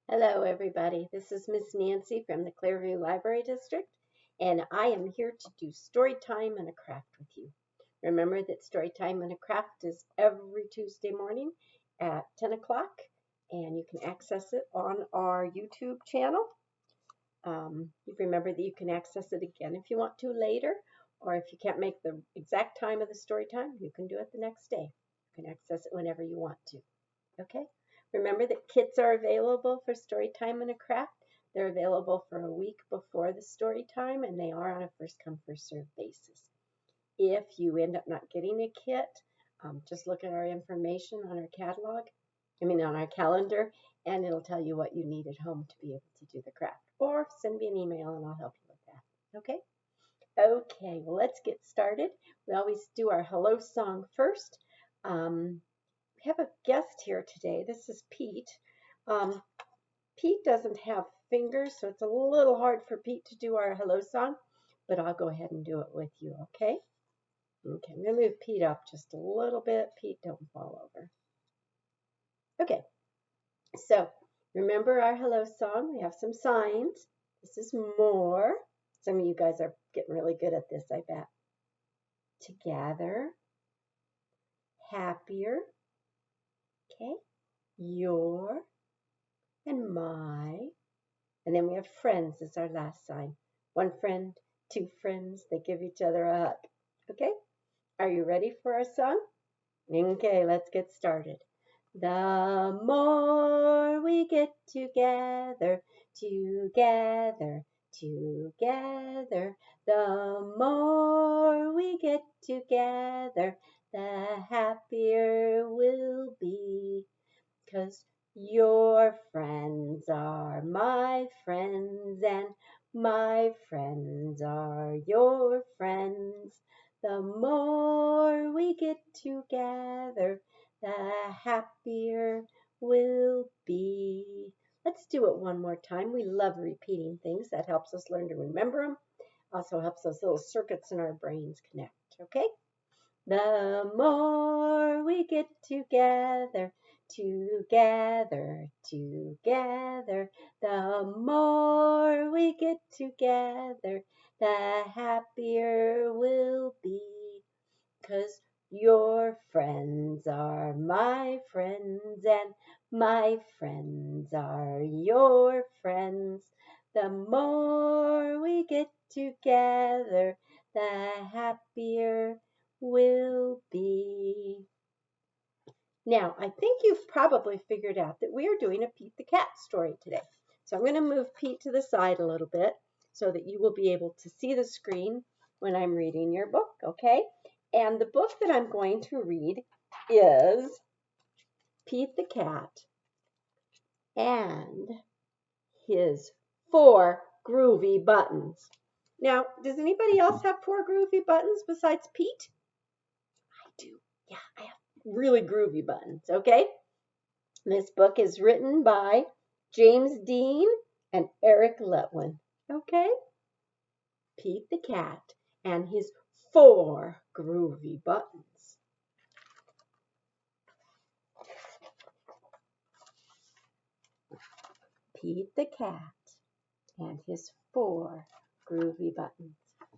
Hello, everybody. This is Miss Nancy from the Clearview Library District, and I am here to do story time and a craft with you. Remember that story time and a craft is every Tuesday morning at 10 o'clock, and you can access it on our YouTube channel. Remember that you can access it again if you want to later, or if you can't make the exact time of the story time, you can do it the next day. You can access it whenever you want to. Okay? Remember that kits are available for story time and a craft. They're available for a week before the story time, and they are on a first come, first served basis. If you end up not getting a kit, just look at our information on our on our calendar, and it'll tell you what you need at home to be able to do the craft. Or send me an email and I'll help you with that. Okay? Okay, well, let's get started. We always do our hello song first. We have a guest here today. This is Pete. Pete doesn't have fingers, so it's a little hard for Pete to do our hello song, but I'll go ahead and do it with you, okay? Okay, I'm going to move Pete up just a little bit. Pete, don't fall over. Okay, so remember our hello song. We have some signs. This is more. Some of you guys are getting really good at this, I bet. Together, happier, okay, your, and my. And then we have friends as our last sign. One friend, two friends, they give each other a hug. Okay? Are you ready for our song? Okay, let's get started. The more we get together, together, together, the more we get together, the happier we'll be. 'Cause your friends are my friends, and my friends are your friends. The more we get together, the happier we'll be. Let's do it one more time. We love repeating things. That helps us learn to remember them. Also helps those little circuits in our brains connect, okay? The more we get together, together, together, the more we get together, the happier we'll be. 'Cause your friends are my friends, and my friends are your friends. The more we get together, the happier we'll be. Now, I think you've probably figured out that we are doing a Pete the Cat story today. So I'm going to move Pete to the side a little bit so that you will be able to see the screen when I'm reading your book, okay? And the book that I'm going to read is Pete the Cat and his 4 groovy buttons. Now, does anybody else have 4 groovy buttons besides Pete? I do. Yeah, I have really groovy buttons, okay? This book is written by James Dean and Eric Litwin, okay? Pete the Cat and his 4 groovy buttons. Pete the Cat and his 4 groovy buttons.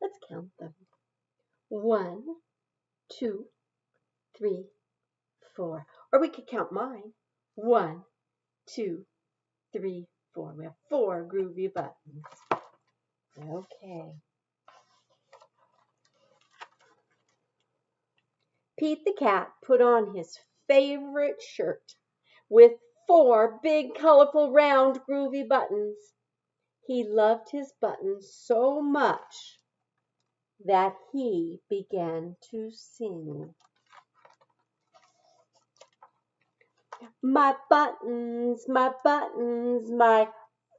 Let's count them. 1, 2, 3, 4. Or we could count mine. 1, 2, 3, 4. We have 4 groovy buttons. Okay. Pete the Cat put on his favorite shirt with 4 big, colorful, round, groovy buttons. He loved his buttons so much that he began to sing. My buttons, my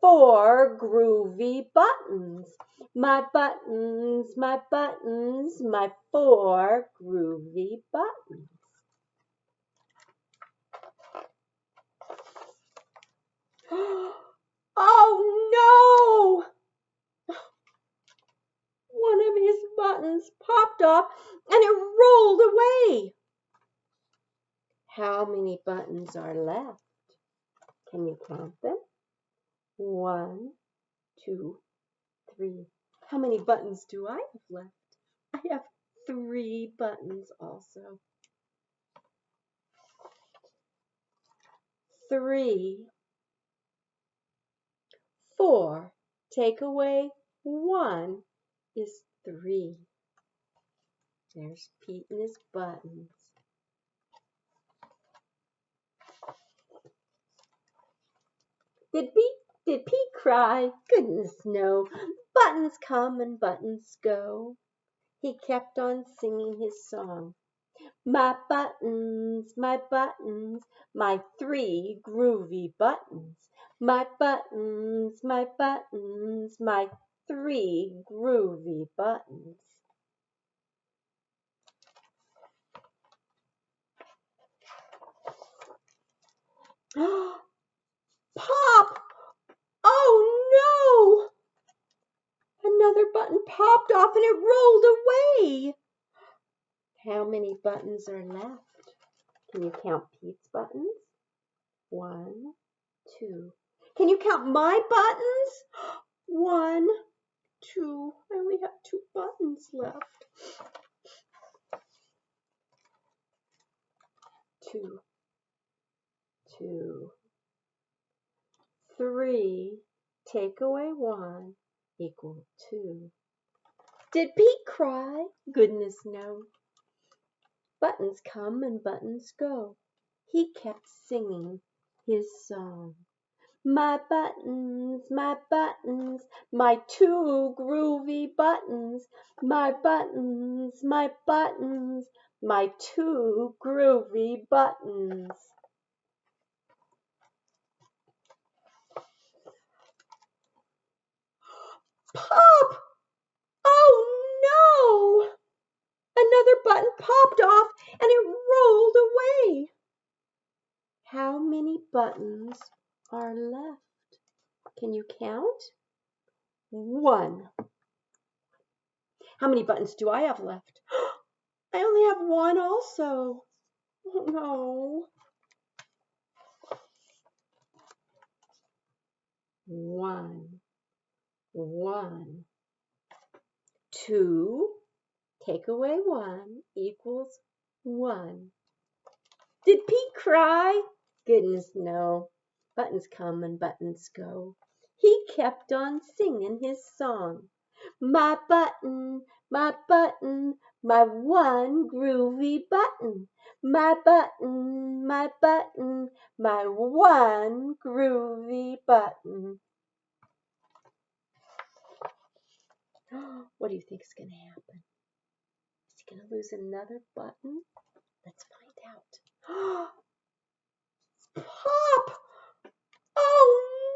4 groovy buttons. My buttons, my 4 groovy buttons. Oh no! One of his buttons popped off and it rolled away. How many buttons are left? Can you count them? 1, 2, 3. How many buttons do I have left? I have 3 buttons also. 3, 4. Take away 1 is 3. There's Pete and his buttons. Did Pete cry? Goodness no. Buttons come and buttons go. He kept on singing his song. My 3 groovy buttons. My 3 groovy buttons. Pop! Oh no! Another button popped off and it rolled away. How many buttons are left? Can you count Pete's buttons? 1, 2. Can you count my buttons? 1, 2. I only have 2 buttons left. 2, 2. 3. Take away 1 equals 2. Did Pete cry? Goodness no. Buttons come and buttons go. He kept singing his song. My 2 groovy buttons. My 2 groovy buttons. Pop! Oh no! Another button popped off and it rolled away. How many buttons are left? Can you count? 1. How many buttons do I have left? I only have 1 also. Oh no. 1. 1. 2. Take away 1 equals 1. Did Pete cry? Goodness no. Buttons come and buttons go. He kept on singing his song. My 1 groovy button. My 1 groovy button. What do you think is going to happen? Is he going to lose another button? Let's find out. Pop! Oh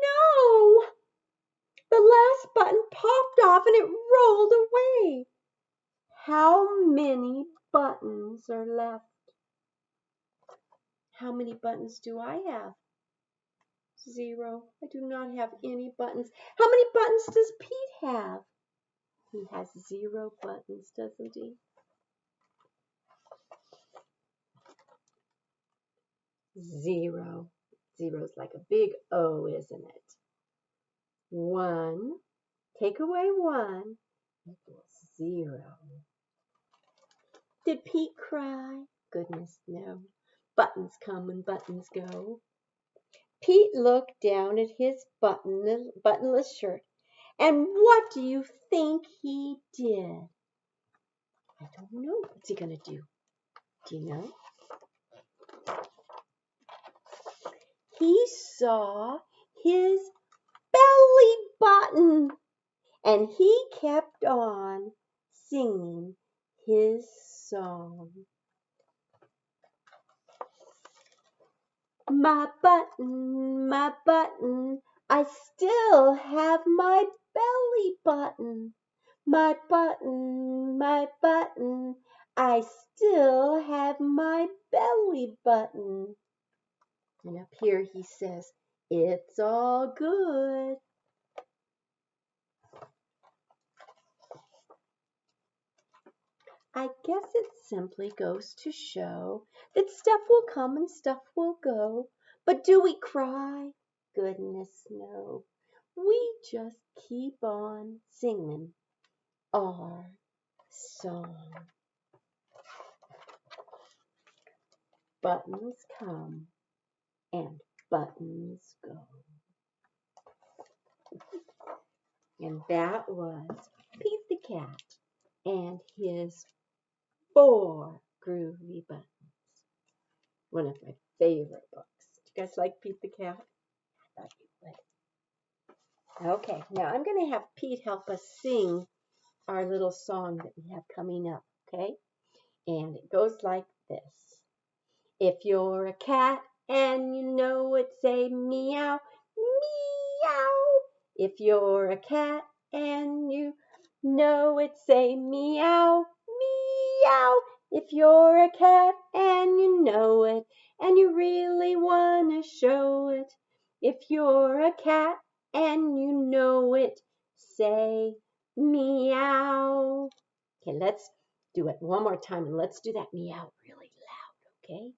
no! The last button popped off and it rolled away. How many buttons are left? How many buttons do I have? 0. I do not have any buttons. How many buttons does Pete have? He has 0 buttons, doesn't he? 0. 0's like a big O, isn't it? 1. Take away 1 equals 0. Did Pete cry? Goodness no. Buttons come and buttons go. Pete looked down at his buttonless shirt, and what do you think he did? I don't know. What's he going to do? Do you know? He saw his belly button, and he kept on singing his song. My button, I still have my belly button. My button, I still have my belly button. And up here he says, it's all good. I guess it simply goes to show that stuff will come and stuff will go. But do we cry? Goodness no. we just keep on singing our song. Buttons come and buttons go. And that was Pete the Cat and his 4 groovy buttons. One of my favorite books. Do you guys like Pete the Cat? I thought you would. Okay, now I'm going to have Pete help us sing our little song that we have coming up, okay? And it goes like this. If you're a cat and you know it, say meow, meow. If you're a cat and you know it, say meow, meow. If you're a cat and you know it and you really want to show it. If you're a cat and you know it, say meow. Okay, let's do it one more time, and let's do that meow really loud, okay?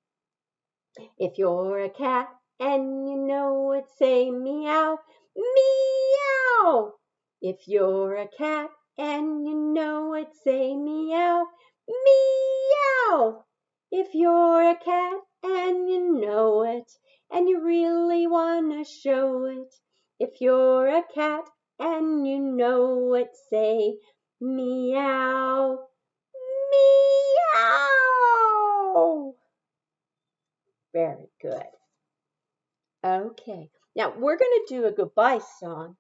If you're a cat and you know it, say meow, meow. If you're a cat and you know it, say meow, meow. If you're a cat and you know it and you really want to show it. If you're a cat and you know it, say meow, meow. Very good. Okay, now we're going to do a goodbye song,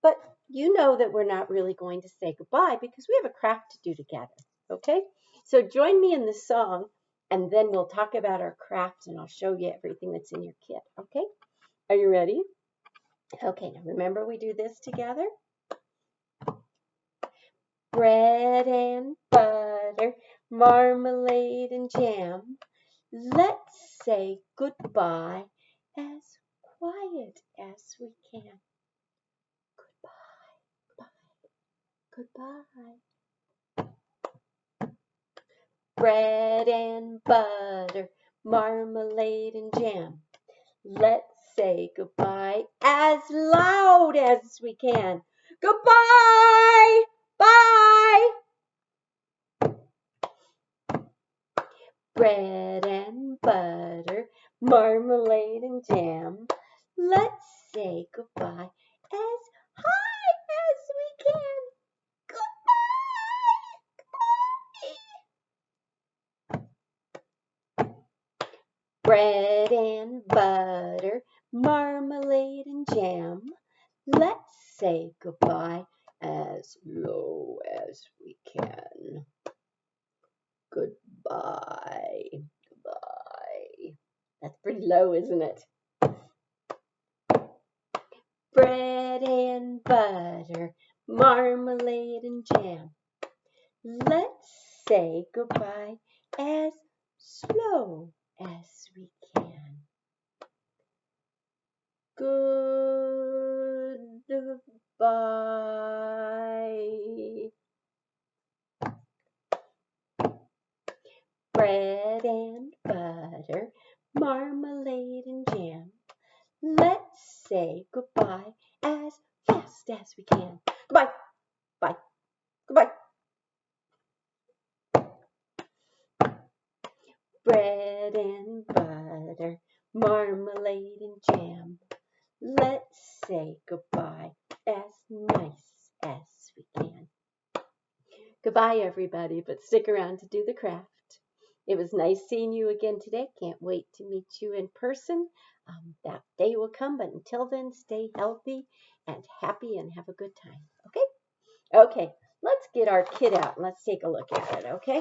but you know that we're not really going to say goodbye because we have a craft to do together, okay? So join me in the song, and then we'll talk about our craft, and I'll show you everything that's in your kit, okay? Are you ready? Okay, now remember we do this together? Bread and butter, marmalade and jam. Let's say goodbye as quiet as we can. Goodbye. Bread and butter, marmalade and jam. Let's say goodbye as loud as we can. Goodbye! Bye! Bread and butter, marmalade and jam. Let's say goodbye as high as we can. Goodbye! Bread and butter, marmalade and jam. Let's say goodbye as low as we can. Goodbye. Goodbye. That's pretty low, isn't it? Bread and butter, marmalade and jam. Let's say goodbye as slow as we can. Goodbye. Bread and butter, marmalade and jam. Let's say goodbye as fast as we can. Goodbye. Bye. Goodbye. Bread and butter, marmalade and jam. Let's say goodbye as nice as we can. Goodbye, everybody, but stick around to do the craft. It was nice seeing you again today. Can't wait to meet you in person. That day will come, but until then, stay healthy and happy and have a good time, okay? Okay, let's get our kit out and let's take a look at it, okay?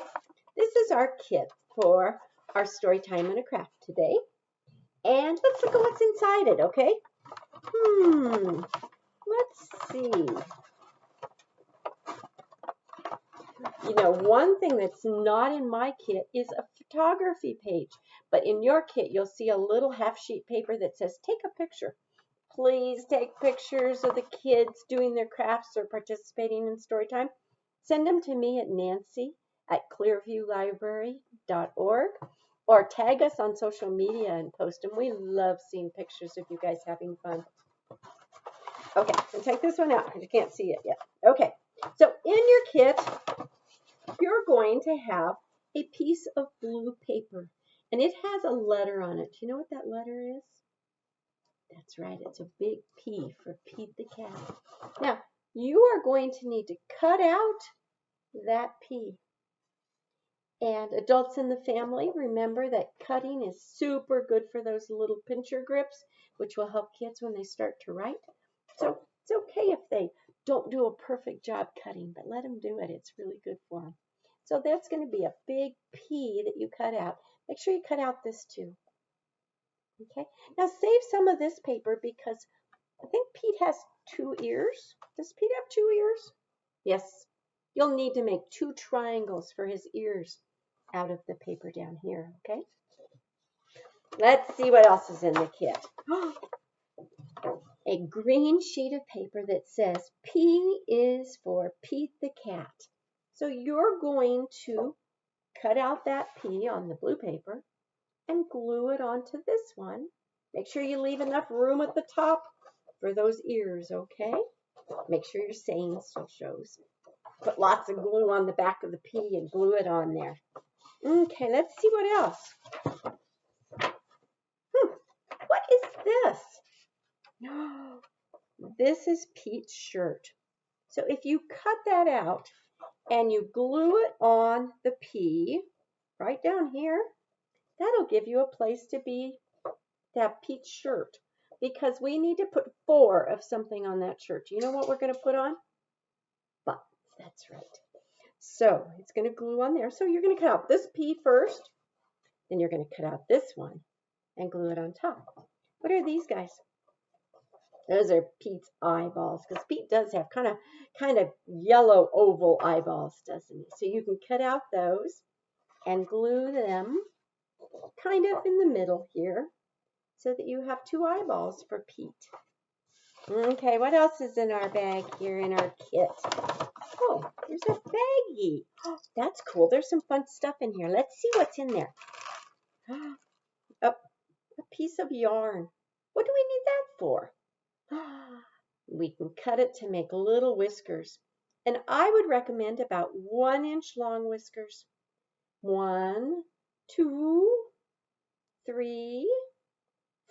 This is our kit for our story time and a craft today. And let's look at what's inside it, okay? Let's see. You know, one thing that's not in my kit is a photography page. But in your kit, you'll see a little half sheet paper that says, take a picture. Please take pictures of the kids doing their crafts or participating in story time. Send them to me at nancy@clearviewlibrary.org or tag us on social media and post them. We love seeing pictures of you guys having fun. Okay, and take this one out because you can't see it yet. Okay, so in your kit, you're going to have a piece of blue paper, and it has a letter on it. Do you know what that letter is? That's right, it's a big P for Pete the cat. Now, you are going to need to cut out that P. And adults in the family, remember that cutting is super good for those little pincher grips, which will help kids when they start to write. So it's okay if they don't do a perfect job cutting, but let them do it. It's really good for them. So that's going to be a big P that you cut out. Make sure you cut out this too. Okay. Now save some of this paper because I think Pete has 2 ears. Does Pete have 2 ears? Yes. You'll need to make 2 triangles for his ears out of the paper down here, okay? Let's see what else is in the kit. A green sheet of paper that says P is for Pete the cat. So you're going to cut out that P on the blue paper and glue it onto this one. Make sure you leave enough room at the top for those ears, okay? Make sure your saying still shows. Put lots of glue on the back of the P and glue it on there. Okay, let's see what else. What is this? This is Pete's shirt. So if you cut that out and you glue it on the P right down here, that'll give you a place to have Pete's shirt, because we need to put 4 of something on that shirt. Do you know what we're going to put on? Buttons. That's right. So it's going to glue on there. So you're going to cut out this P first, then you're going to cut out this one and glue it on top. What are these guys? Those are Pete's eyeballs, because Pete does have kind of yellow oval eyeballs, doesn't he? So you can cut out those and glue them kind of in the middle here so that you have 2 eyeballs for Pete. Okay, what else is in our bag here in our kit? Oh, there's a baggie. That's cool. There's some fun stuff in here. Let's see what's in there. Oh, a piece of yarn. What do we need that for? We can cut it to make little whiskers. And I would recommend about 1-inch long whiskers. 1, 2, 3,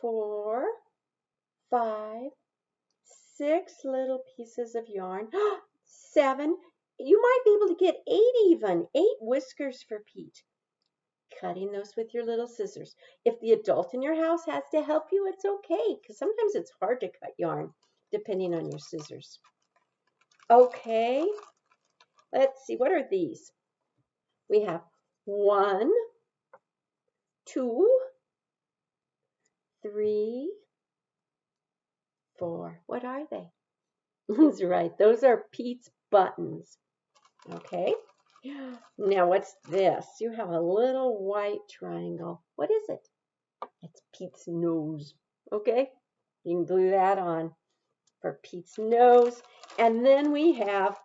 4, 5, 6 little pieces of yarn. 7. You might be able to get 8 even. 8 whiskers for Pete. Cutting those with your little scissors. If the adult in your house has to help you, it's okay, because sometimes it's hard to cut yarn depending on your scissors. Okay, let's see, what are these? We have 1, 2, 3, 4. What are they? That's right, those are Pete's buttons. Okay, now what's this? You have a little white triangle. What is it? It's Pete's nose. Okay, you can glue that on for Pete's nose. And then we have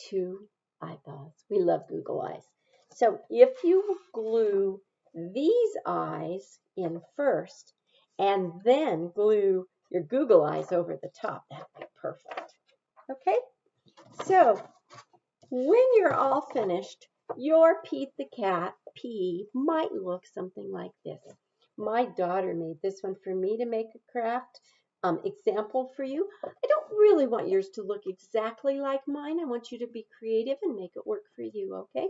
2 eyeballs. We love Google eyes. So if you glue these eyes in first and then glue your Google eyes over the top, that would be perfect. Okay, so when you're all finished, your Pete the cat P might look something like this. My daughter made this one for me to make a craft example for you. I don't really want yours to look exactly like mine. I want you to be creative and make it work for you, okay?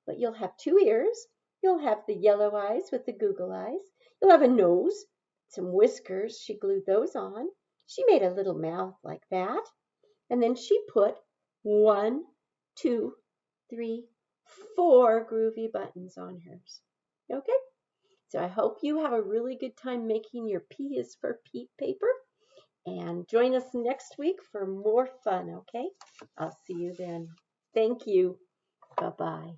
But you'll have 2 ears. You'll have the yellow eyes with the Google eyes. You'll have a nose, some whiskers. She glued those on. She made a little mouth like that. And then she put 1, 2, 3, 4 groovy buttons on hers. Okay? So I hope you have a really good time making your P is for Pete paper. And join us next week for more fun, okay? I'll see you then. Thank you. Bye-bye.